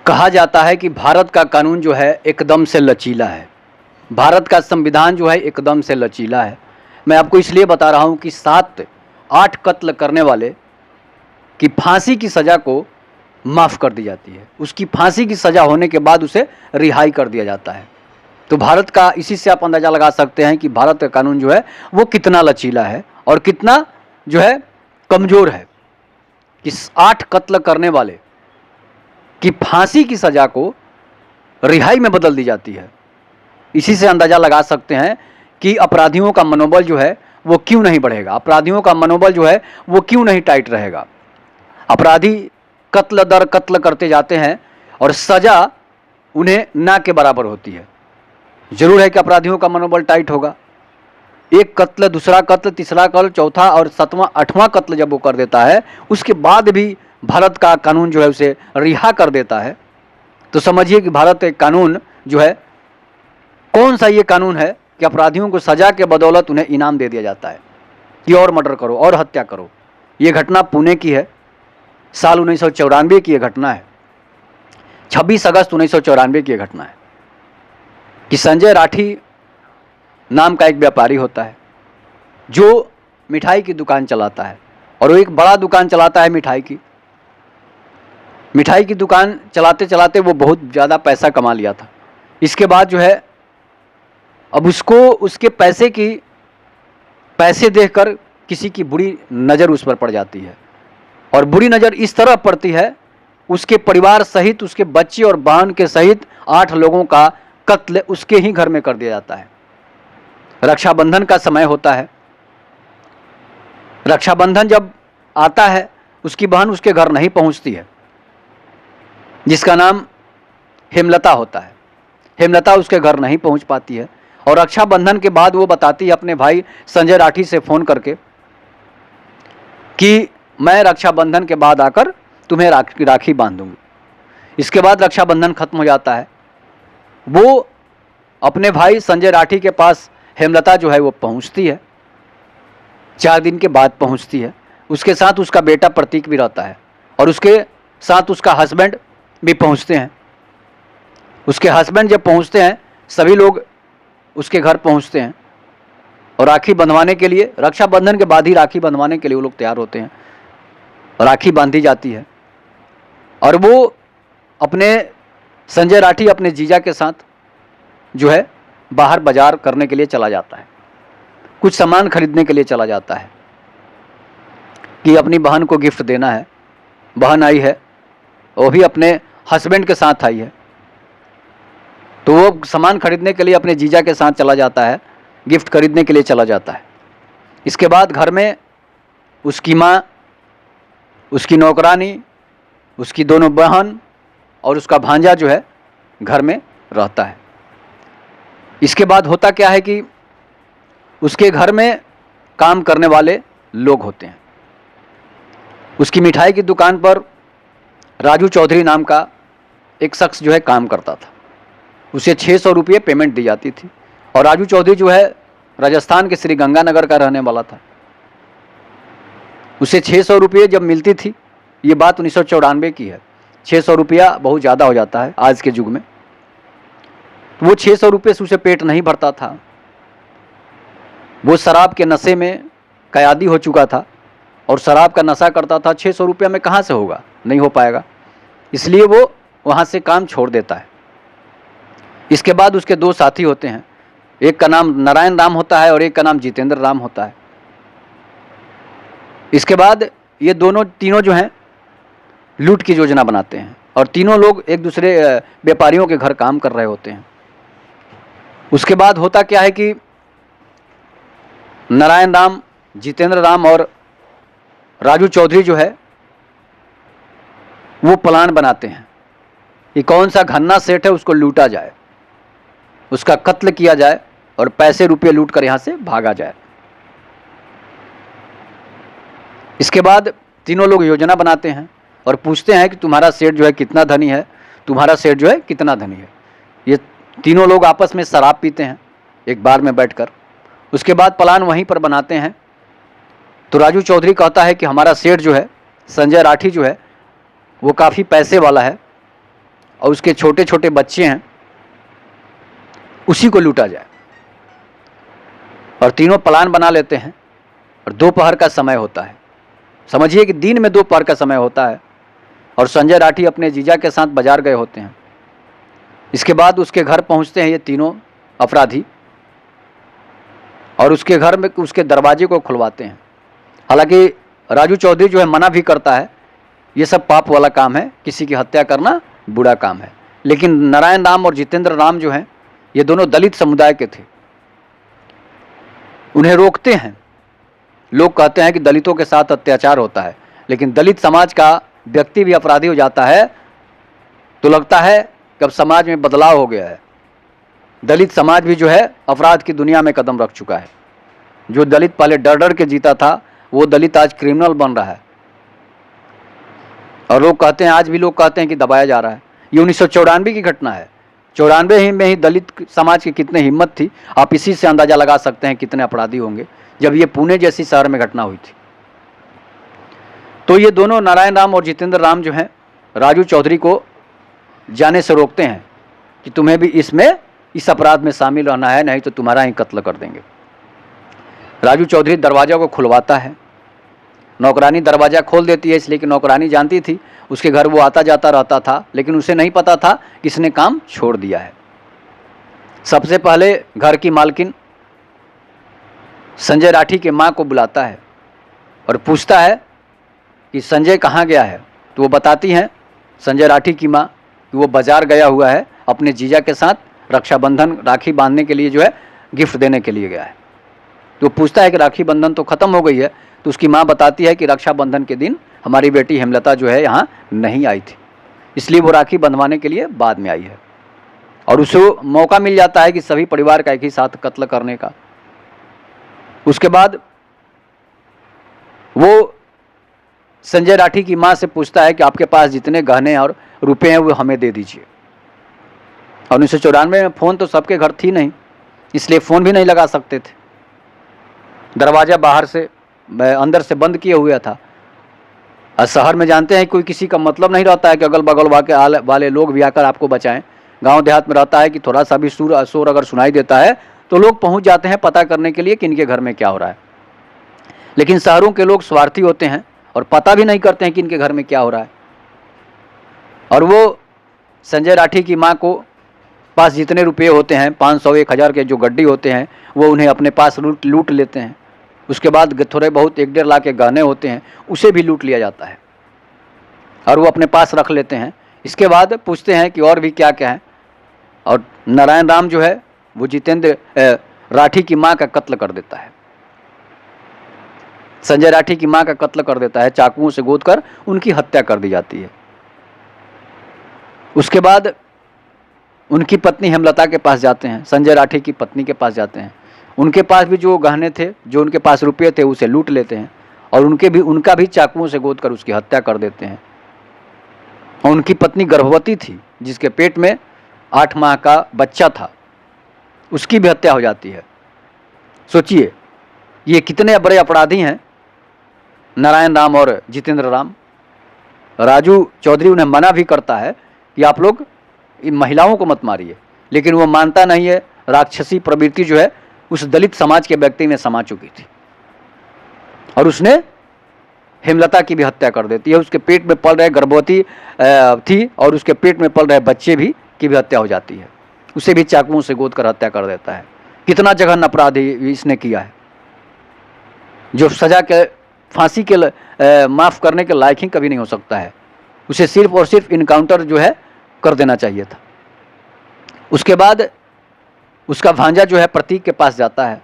कहा जाता है कि भारत का कानून जो है एकदम से लचीला है। भारत का संविधान जो है एकदम से लचीला है। मैं आपको इसलिए बता रहा हूं कि 7-8 कत्ल करने वाले की फांसी की सज़ा को माफ़ कर दी जाती है। उसकी फांसी की सज़ा होने के बाद उसे रिहाई कर दिया जाता है। तो भारत का, इसी से आप अंदाज़ा लगा सकते हैं कि भारत का कानून जो है वो कितना लचीला है और कितना जो है कमज़ोर है कि 8 कत्ल करने वाले कि फांसी की सज़ा को रिहाई में बदल दी जाती है। इसी से अंदाज़ा लगा सकते हैं कि अपराधियों का मनोबल जो है वो क्यों नहीं बढ़ेगा, अपराधियों का मनोबल जो है वो क्यों नहीं टाइट रहेगा। अपराधी कत्ल दर कत्ल करते जाते हैं और सज़ा उन्हें ना के बराबर होती है। ज़रूर है कि अपराधियों का मनोबल टाइट होगा। एक कत्ल, दूसरा कत्ल, तीसरा कत्ल, चौथा और 7वां 8वां कत्ल जब वो कर देता है, उसके बाद भी भारत का कानून जो है उसे रिहा कर देता है। तो समझिए कि भारत एक कानून जो है, कौन सा ये कानून है कि अपराधियों को सज़ा के बदौलत उन्हें इनाम दे दिया जाता है कि और मर्डर करो और हत्या करो। ये घटना पुणे की है, साल 1994 की ये घटना है। 26 अगस्त 1994 की ये घटना है कि संजय राठी नाम का एक व्यापारी होता है जो मिठाई की दुकान चलाता है, और वो एक बड़ा दुकान चलाता है मिठाई की दुकान चलाते चलाते वो बहुत ज़्यादा पैसा कमा लिया था। इसके बाद जो है अब उसको उसके पैसे देखकर किसी की बुरी नज़र उस पर पड़ जाती है, और बुरी नज़र इस तरह पड़ती है, उसके परिवार सहित, उसके बच्चे और बहन के सहित 8 लोगों का कत्ल उसके ही घर में कर दिया जाता है। रक्षाबंधन का समय होता है। रक्षाबंधन जब आता है, उसकी बहन उसके घर नहीं पहुंचती है, जिसका नाम हेमलता होता है। हेमलता उसके घर नहीं पहुंच पाती है, और रक्षाबंधन के बाद वो बताती है अपने भाई संजय राठी से फ़ोन करके कि मैं रक्षाबंधन के बाद आकर तुम्हें राखी बांध दूंगी। इसके बाद रक्षाबंधन खत्म हो जाता है। वो अपने भाई संजय राठी के पास हेमलता जो है वो पहुंचती है, 4 दिन के बाद पहुंचती है। उसके साथ उसका बेटा प्रतीक भी रहता है, और उसके साथ उसका हस्बैंड भी पहुंचते हैं। उसके हस्बैंड जब पहुंचते हैं, सभी लोग उसके घर पहुंचते हैं और राखी बंधवाने के लिए, रक्षाबंधन के बाद ही राखी बंधवाने के लिए वो लोग तैयार होते हैं। राखी बांधी जाती है और वो संजय राठी अपने जीजा के साथ जो है बाहर बाजार करने के लिए चला जाता है, कुछ सामान खरीदने के लिए चला जाता है कि अपनी बहन को गिफ्ट देना है। बहन आई है, वो भी अपने हस्बैंड के साथ आई है, तो वो सामान खरीदने के लिए अपने जीजा के साथ चला जाता है, गिफ्ट खरीदने के लिए चला जाता है। इसके बाद घर में उसकी माँ, उसकी नौकरानी, उसकी दोनों बहन और उसका भांजा जो है घर में रहता है। इसके बाद होता क्या है कि उसके घर में काम करने वाले लोग होते हैं। उसकी मिठाई की दुकान पर राजू चौधरी नाम का एक शख्स जो है काम करता था। उसे 600 रुपये पेमेंट दी जाती थी, और राजू चौधरी जो है राजस्थान के श्री गंगानगर का रहने वाला था। उसे 600 रुपये जब मिलती थी, ये बात 1994 की है, 600 रुपया बहुत ज़्यादा हो जाता है आज के युग में। तो वो 600 रुपये से उसे पेट नहीं भरता था। वो शराब के नशे में कयादी हो चुका था और शराब का नशा करता था। 600 रुपया में कहाँ से होगा, नहीं हो पाएगा, इसलिए वो वहाँ से काम छोड़ देता है। इसके बाद उसके 2 साथी होते हैं, एक का नाम नारायण राम होता है और एक का नाम जितेंद्र राम होता है। इसके बाद ये तीनों जो हैं लूट की योजना बनाते हैं, और तीनों लोग एक दूसरे व्यापारियों के घर काम कर रहे होते हैं। उसके बाद होता क्या है कि नारायण राम, जितेंद्र राम और राजू चौधरी जो है वो प्लान बनाते हैं कि कौन सा घन्ना सेठ है उसको लूटा जाए, उसका कत्ल किया जाए और पैसे रुपये लूट कर यहाँ से भागा जाए। इसके बाद तीनों लोग योजना बनाते हैं और पूछते हैं कि तुम्हारा सेठ जो है कितना धनी है, तुम्हारा सेठ जो है कितना धनी है। ये तीनों लोग आपस में शराब पीते हैं एक बार में बैठकर। उसके बाद प्लान वहीं पर बनाते हैं। तो राजू चौधरी कहता है कि हमारा सेठ जो है, संजय राठी जो है, वो काफ़ी पैसे वाला है और उसके छोटे छोटे बच्चे हैं, उसी को लूटा जाए। और तीनों प्लान बना लेते हैं और दोपहर का समय होता है, समझिए कि दिन में दोपहर का समय होता है, और संजय राठी अपने जीजा के साथ बाजार गए होते हैं। इसके बाद उसके घर पहुंचते हैं ये तीनों अपराधी और उसके घर में उसके दरवाजे को खुलवाते हैं। हालांकि राजू चौधरी जो है मना भी करता है, ये सब पाप वाला काम है, किसी की हत्या करना बुरा काम है। लेकिन नारायण राम और जितेंद्र राम जो हैं, ये दोनों दलित समुदाय के थे, उन्हें रोकते हैं। लोग कहते हैं कि दलितों के साथ अत्याचार होता है, लेकिन दलित समाज का व्यक्ति भी अपराधी हो जाता है तो लगता है कि अब समाज में बदलाव हो गया है। दलित समाज भी जो है अपराध की दुनिया में कदम रख चुका है। जो दलित पहले डर डर के जीता था, वो दलित आज क्रिमिनल बन रहा है। और लोग कहते हैं, आज भी लोग कहते हैं कि दबाया जा रहा है। ये 1994 की घटना है। 94 में ही दलित समाज की कितनी हिम्मत थी, आप इसी से अंदाजा लगा सकते हैं कितने अपराधी होंगे, जब ये पुणे जैसी शहर में घटना हुई थी। तो ये दोनों नारायण राम और जितेंद्र राम जो हैं, राजू चौधरी को जाने से रोकते हैं कि तुम्हें भी इस अपराध में शामिल रहना है, नहीं तो तुम्हारा ही कत्ल कर देंगे। राजू चौधरी दरवाजा को खुलवाता है, नौकरानी दरवाज़ा खोल देती है, इसलिए कि नौकरानी जानती थी उसके घर वो आता जाता रहता था, लेकिन उसे नहीं पता था कि इसने काम छोड़ दिया है। सबसे पहले घर की मालकिन संजय राठी के माँ को बुलाता है और पूछता है कि संजय कहाँ गया है। तो वो बताती हैं संजय राठी की माँ कि वो बाजार गया हुआ है, अपने जीजा के साथ रक्षाबंधन राखी बांधने के लिए जो है गिफ्ट देने के लिए गया है। तो पूछता है कि राखी बंधन तो ख़त्म हो गई है। तो उसकी माँ बताती है कि रक्षाबंधन के दिन हमारी बेटी हेमलता जो है यहाँ नहीं आई थी, इसलिए वो राखी बंधवाने के लिए बाद में आई है। और उसे मौका मिल जाता है कि सभी परिवार का एक ही साथ कत्ल करने का। उसके बाद वो संजय राठी की माँ से पूछता है कि आपके पास जितने गहने और रुपए हैं वो हमें दे दीजिए। और 1994 में फ़ोन तो सबके घर थी नहीं, इसलिए फ़ोन भी नहीं लगा सकते थे। दरवाज़ा बाहर से अंदर से बंद किए हुआ था। और शहर में जानते हैं कोई किसी का मतलब नहीं रहता है कि अगल बगल वाले लोग भी आकर आपको बचाएं। गांव देहात में रहता है कि थोड़ा सा भी शोर अगर सुनाई देता है तो लोग पहुंच जाते हैं पता करने के लिए कि इनके घर में क्या हो रहा है। लेकिन शहरों के लोग स्वार्थी होते हैं और पता भी नहीं करते हैं कि इनके घर में क्या हो रहा है। और वो संजय राठी की माँ को पास जितने रुपये होते हैं, 500 1000 के जो गड्डी होते हैं, वो उन्हें अपने पास लूट लेते हैं। उसके बाद थोड़े बहुत 1-1.5 लाख के गहने होते हैं, उसे भी लूट लिया जाता है और वो अपने पास रख लेते हैं। इसके बाद पूछते हैं कि और भी क्या क्या है। और नारायण राम जो है वो जितेंद्र राठी की माँ का कत्ल कर देता है। संजय राठी की माँ का कत्ल कर देता है, चाकुओं से गोदकर उनकी हत्या कर दी जाती है। उसके बाद उनकी पत्नी हेमलता के पास जाते हैं, संजय राठी की पत्नी के पास जाते हैं। उनके पास भी जो गहने थे, जो उनके पास रुपये थे, उसे लूट लेते हैं और उनका भी चाकुओं से गोदकर उसकी हत्या कर देते हैं। और उनकी पत्नी गर्भवती थी, जिसके पेट में 8 माह का बच्चा था, उसकी भी हत्या हो जाती है। सोचिए ये कितने बड़े अपराधी हैं नारायण राम और जितेंद्र राम। राजू चौधरी उन्हें मना भी करता है कि आप लोग इन महिलाओं को मत मारिए, लेकिन वो मानता नहीं है। राक्षसी प्रवृत्ति जो है उस दलित समाज के व्यक्ति में समा चुकी थी और उसने हेमलता की भी हत्या कर देती है। उसके पेट में पल रहे गर्भवती थी और उसके पेट में पल रहे बच्चे की भी हत्या हो जाती है। उसे भी चाकुओं से गोद कर हत्या कर देता है। कितना जघन्य अपराध इसने किया है, जो सजा के फांसी के माफ़ करने के लायक ही कभी नहीं हो सकता है। उसे सिर्फ और सिर्फ इनकाउंटर जो है कर देना चाहिए था। उसके बाद उसका भांजा जो है प्रतीक के पास जाता है।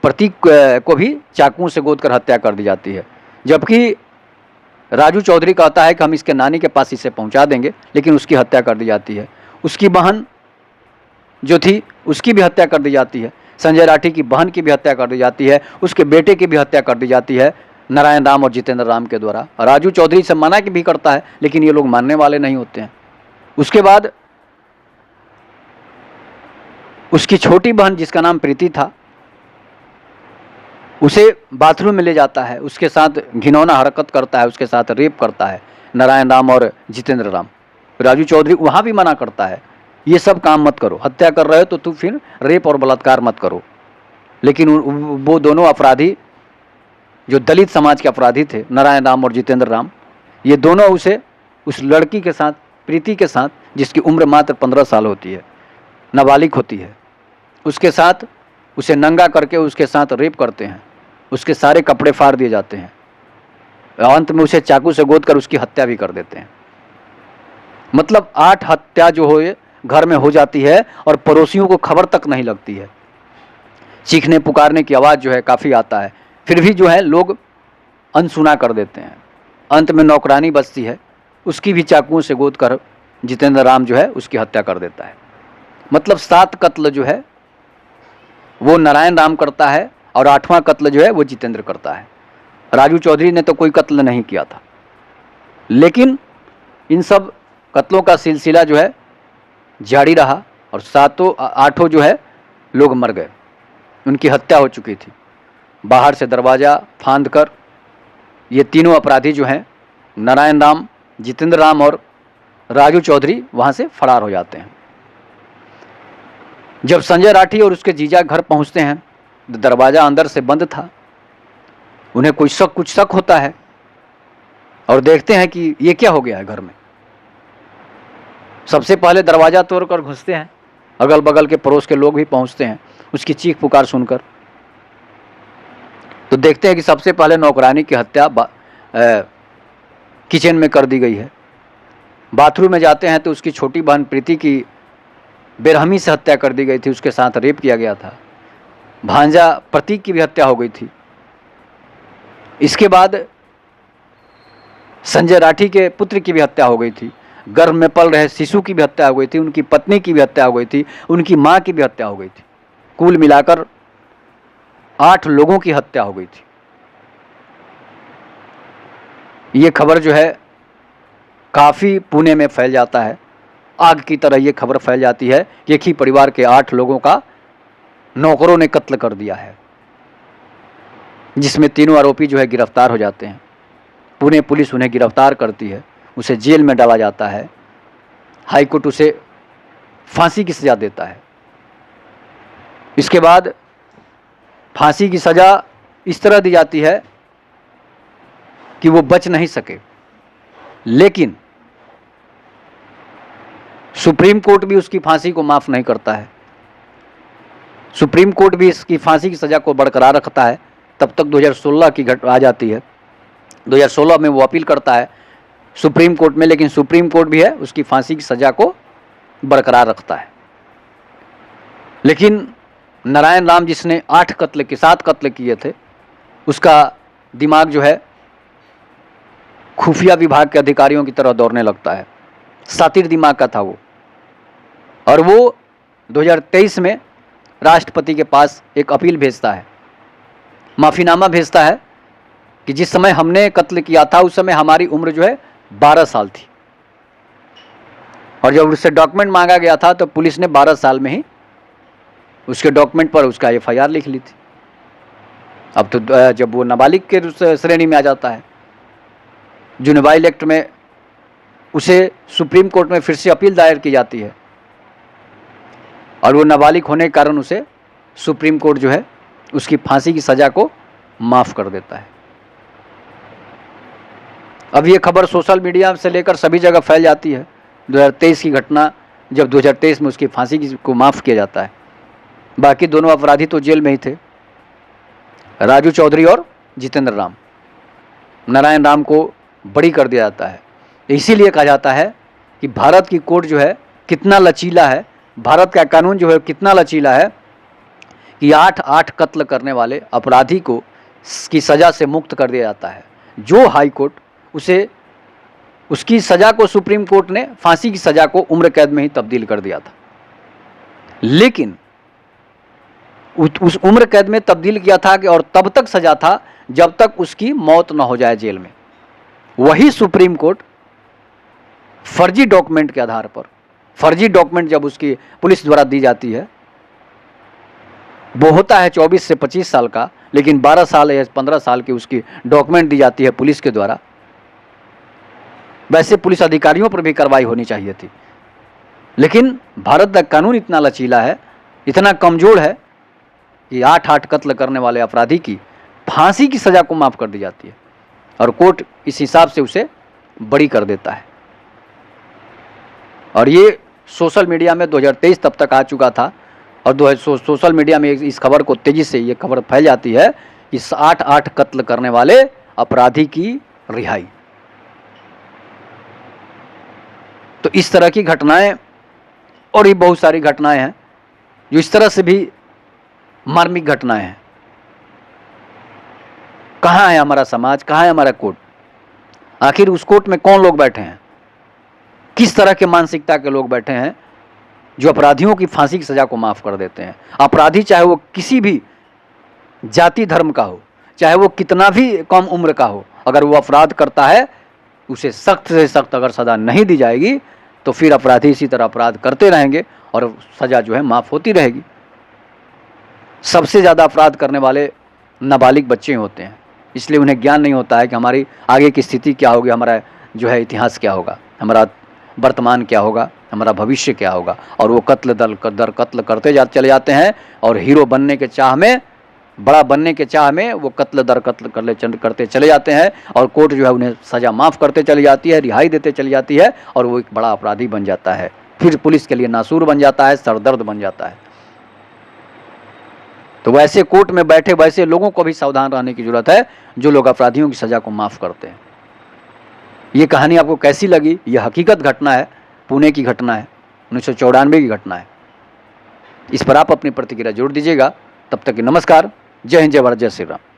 प्रतीक को भी चाकुओं से गोद कर हत्या कर दी जाती है, जबकि राजू चौधरी कहता है कि हम इसके नानी के पास इसे पहुंचा देंगे, लेकिन उसकी हत्या कर दी जाती है। उसकी बहन जो थी उसकी भी हत्या कर दी जाती है। संजय राठी की बहन की भी हत्या कर दी जाती है। उसके बेटे की भी हत्या कर दी जाती है नारायण राम और जितेंद्र राम के द्वारा। राजू चौधरी से मना भी करता है, लेकिन ये लोग मानने वाले नहीं होते हैं। उसके बाद उसकी छोटी बहन जिसका नाम प्रीति था, उसे बाथरूम में ले जाता है, उसके साथ घिनौना हरकत करता है, उसके साथ रेप करता है नारायण राम और जितेंद्र राम। राजू चौधरी वहाँ भी मना करता है, ये सब काम मत करो, हत्या कर रहे हो तो फिर रेप और बलात्कार मत करो। लेकिन वो दोनों अपराधी जो दलित समाज के अपराधी थे, नारायण राम और जितेंद्र राम, ये दोनों उसे उस लड़की के साथ, प्रीति के साथ, जिसकी उम्र मात्र 15 साल होती है, नाबालिग होती है, उसके साथ उसे नंगा करके उसके साथ रेप करते हैं, उसके सारे कपड़े फाड़ दिए जाते हैं, अंत में उसे चाकू से गोद कर उसकी हत्या भी कर देते हैं। मतलब 8 हत्या जो हो घर में हो जाती है और पड़ोसियों को खबर तक नहीं लगती है। चीखने पुकारने की आवाज़ जो है काफ़ी आता है, फिर भी जो है लोग अनसुना कर देते हैं। अंत में नौकरानी बचती है, उसकी भी चाकुओं से गोद कर जितेंद्र राम जो है उसकी हत्या कर देता है। मतलब 7 कत्ल जो है वो नारायण राम करता है और 8वां कत्ल जो है वो जितेंद्र करता है। राजू चौधरी ने तो कोई कत्ल नहीं किया था, लेकिन इन सब कत्लों का सिलसिला जो है जारी रहा और 8 जो है लोग मर गए, उनकी हत्या हो चुकी थी। बाहर से दरवाज़ा फांद कर ये तीनों अपराधी जो हैं, नारायण राम, जितेंद्र राम और राजू चौधरी, वहाँ से फरार हो जाते हैं। जब संजय राठी और उसके जीजा घर पहुँचते हैं तो दरवाज़ा अंदर से बंद था। उन्हें कुछ शक होता है और देखते हैं कि ये क्या हो गया है घर में। सबसे पहले दरवाज़ा तोड़कर घुसते हैं, अगल बगल के पड़ोस के लोग भी पहुंचते हैं उसकी चीख पुकार सुनकर। तो देखते हैं कि सबसे पहले नौकरानी की हत्या किचन में कर दी गई है। बाथरूम में जाते हैं तो उसकी छोटी बहन प्रीति की बेरहमी से हत्या कर दी गई थी, उसके साथ रेप किया गया था। भांजा प्रतीक की भी हत्या हो गई थी। इसके बाद संजय राठी के पुत्र की भी हत्या हो गई थी, गर्भ में पल रहे शिशु की भी हत्या हो गई थी, उनकी पत्नी की भी हत्या हो गई थी, उनकी मां की भी हत्या हो गई थी। कुल मिलाकर 8 लोगों की हत्या हो गई थी। ये खबर जो है काफ़ी पुणे में फैल जाता है, आग की तरह ये खबर फैल जाती है कि एक ही परिवार के 8 लोगों का नौकरों ने कत्ल कर दिया है, जिसमें तीनों आरोपी जो है गिरफ्तार हो जाते हैं। पुणे पुलिस उन्हें गिरफ्तार करती है, उसे जेल में डाला जाता है। हाईकोर्ट उसे फांसी की सज़ा देता है। इसके बाद फांसी की सज़ा इस तरह दी जाती है कि वो बच नहीं सके, लेकिन सुप्रीम कोर्ट भी उसकी फांसी को माफ़ नहीं करता है। सुप्रीम कोर्ट भी इसकी फांसी की सज़ा को बरकरार रखता है। तब तक 2016 की घटना आ जाती है। 2016 में वो अपील करता है सुप्रीम कोर्ट में, लेकिन सुप्रीम कोर्ट भी है उसकी फांसी की सज़ा को बरकरार रखता है। लेकिन नारायण राम, जिसने 7 कत्ल किए थे, उसका दिमाग जो है खुफिया विभाग के अधिकारियों की तरह दौड़ने लगता है। सातिर दिमाग का था वो, और वो 2023 में राष्ट्रपति के पास एक अपील भेजता है, माफ़ीनामा भेजता है कि जिस समय हमने कत्ल किया था उस समय हमारी उम्र जो है 12 साल थी, और जब उससे डॉक्यूमेंट मांगा गया था तो पुलिस ने 12 साल में ही उसके डॉक्यूमेंट पर उसका FIR लिख ली थी। अब तो जब वो नाबालिग के श्रेणी में आ जाता है, जुवेनाइल एक्ट में उसे सुप्रीम कोर्ट में फिर से अपील दायर की जाती है, और वो नाबालिग होने के कारण उसे सुप्रीम कोर्ट जो है उसकी फांसी की सज़ा को माफ़ कर देता है। अब ये खबर सोशल मीडिया से लेकर सभी जगह फैल जाती है। 2023 की घटना, जब 2023 में उसकी फांसी को माफ़ किया जाता है। बाकी दोनों अपराधी तो जेल में ही थे, राजू चौधरी और जितेंद्र राम। नारायण राम को बरी कर दिया जाता है। इसीलिए कहा जाता है कि भारत की कोर्ट जो है कितना लचीला है, भारत का कानून जो है कितना लचीला है कि 8 कत्ल करने वाले अपराधी को की सज़ा से मुक्त कर दिया जाता है। जो हाई कोर्ट उसे उसकी सज़ा को, सुप्रीम कोर्ट ने फांसी की सज़ा को उम्र कैद में ही तब्दील कर दिया था, लेकिन उस उम्र कैद में तब्दील किया था कि और तब तक सज़ा था जब तक उसकी मौत न हो जाए जेल में। वही सुप्रीम कोर्ट फर्जी डॉक्यूमेंट के आधार पर, फर्जी डॉक्यूमेंट जब उसकी पुलिस द्वारा दी जाती है, वो होता है 24 से 25 साल का, लेकिन 12 साल या 15 साल की उसकी डॉक्यूमेंट दी जाती है पुलिस के द्वारा, वैसे पुलिस अधिकारियों पर भी कार्रवाई होनी चाहिए थी। लेकिन भारत का कानून इतना लचीला है, इतना कमज़ोर है कि 8-8 कत्ल करने वाले अपराधी की फांसी की सज़ा को माफ़ कर दी जाती है और कोर्ट इस हिसाब से उसे बरी कर देता है। और ये सोशल मीडिया में 2023 तब तक आ चुका था और सोशल मीडिया में इस खबर को तेज़ी से ये खबर फैल जाती है, इस 8-8 कत्ल करने वाले अपराधी की रिहाई। तो इस तरह की घटनाएं और भी बहुत सारी घटनाएं हैं जो इस तरह से भी मार्मिक घटनाएं हैं। कहाँ है हमारा समाज, कहाँ है हमारा कोर्ट? आखिर उस कोर्ट में कौन लोग बैठे हैं, किस तरह के मानसिकता के लोग बैठे हैं जो अपराधियों की फांसी की सज़ा को माफ़ कर देते हैं? अपराधी चाहे वो किसी भी जाति धर्म का हो, चाहे वो कितना भी कम उम्र का हो, अगर वो अपराध करता है उसे सख्त से सख्त अगर सज़ा नहीं दी जाएगी तो फिर अपराधी इसी तरह अपराध करते रहेंगे और सज़ा जो है माफ़ होती रहेगी। सबसे ज़्यादा अपराध करने वाले नाबालिग बच्चे होते हैं, इसलिए उन्हें ज्ञान नहीं होता है कि हमारी आगे की स्थिति क्या होगी, हमारा जो है इतिहास क्या होगा, हमारा वर्तमान क्या होगा, हमारा भविष्य क्या होगा। और वो कत्ल दर कत्ल करते चले जाते हैं और हीरो बनने के चाह में, बड़ा बनने के चाह में वो कत्ल दर कत्ल करते चले जाते हैं और कोर्ट जो है उन्हें सज़ा माफ़ करते चली जाती है, रिहाई देते चली जाती है और वो एक बड़ा अपराधी बन जाता है, फिर पुलिस के लिए नासूर बन जाता है, सरदर्द बन जाता है। तो वैसे कोर्ट में बैठे वैसे लोगों को भी सावधान रहने की ज़रूरत है जो लोग अपराधियों की सज़ा को माफ़ करते हैं। ये कहानी आपको कैसी लगी? ये हकीकत घटना है, पुणे की घटना है, 1994 की घटना है। इस पर आप अपनी प्रतिक्रिया जरूर दीजिएगा। तब तक कि नमस्कार, जय हिंद, जय भारत, जय श्री राम।